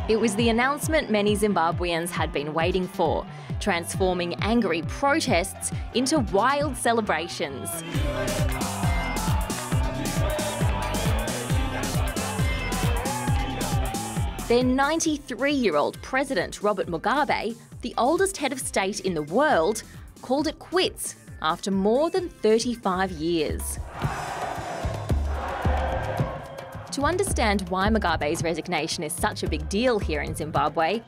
It was the announcement many Zimbabweans had been waiting for, transforming angry protests into wild celebrations. Their 93-year-old president, Robert Mugabe, the oldest head of state in the world, called it quits after more than 35 years. To understand why Mugabe's resignation is such a big deal here in Zimbabwe,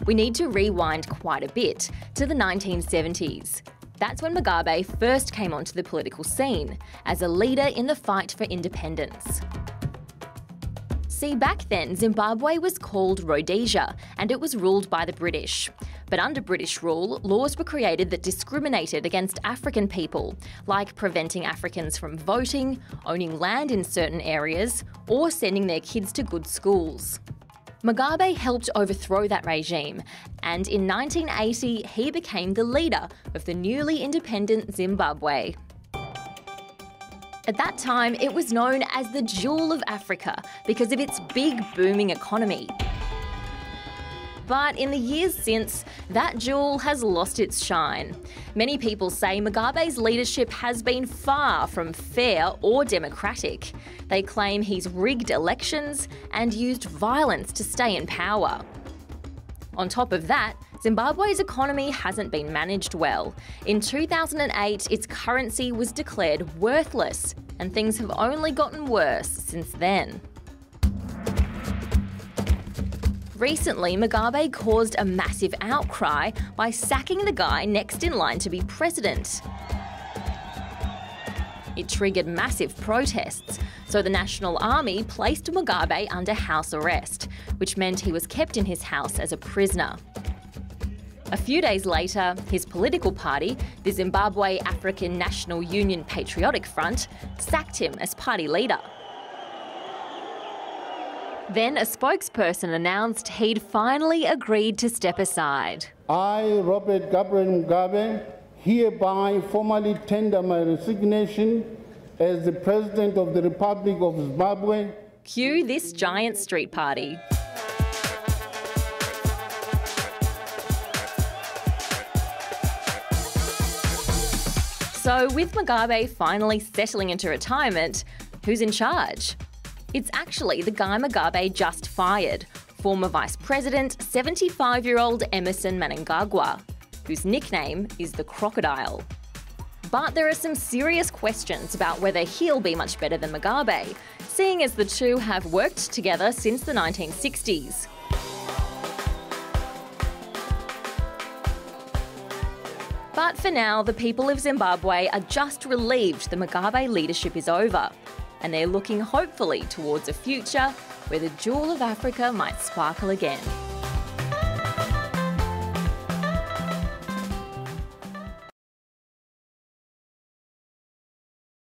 we need to rewind quite a bit to the 1970s. That's when Mugabe first came onto the political scene as a leader in the fight for independence. See, back then, Zimbabwe was called Rhodesia and it was ruled by the British. But under British rule, laws were created that discriminated against African people, like preventing Africans from voting, owning land in certain areas, or sending their kids to good schools. Mugabe helped overthrow that regime, and in 1980 he became the leader of the newly independent Zimbabwe. At that time, it was known as the Jewel of Africa because of its big, booming economy. But in the years since, that jewel has lost its shine. Many people say Mugabe's leadership has been far from fair or democratic. They claim he's rigged elections and used violence to stay in power. On top of that, Zimbabwe's economy hasn't been managed well. In 2008, its currency was declared worthless, and things have only gotten worse since then. Recently, Mugabe caused a massive outcry by sacking the guy next in line to be president. It triggered massive protests, so the National Army placed Mugabe under house arrest, which meant he was kept in his house as a prisoner. A few days later, his political party, the Zimbabwe African National Union Patriotic Front, sacked him as party leader. Then a spokesperson announced he'd finally agreed to step aside. I, Robert Gabriel Mugabe, hereby formally tender my resignation as the President of the Republic of Zimbabwe. Cue this giant street party. So with Mugabe finally settling into retirement, who's in charge? It's actually the guy Mugabe just fired, former Vice President, 75-year-old Emmerson Mnangagwa, whose nickname is the Crocodile. But there are some serious questions about whether he'll be much better than Mugabe, seeing as the two have worked together since the 1960s. But for now, the people of Zimbabwe are just relieved the Mugabe leadership is over, and they're looking hopefully towards a future where the Jewel of Africa might sparkle again.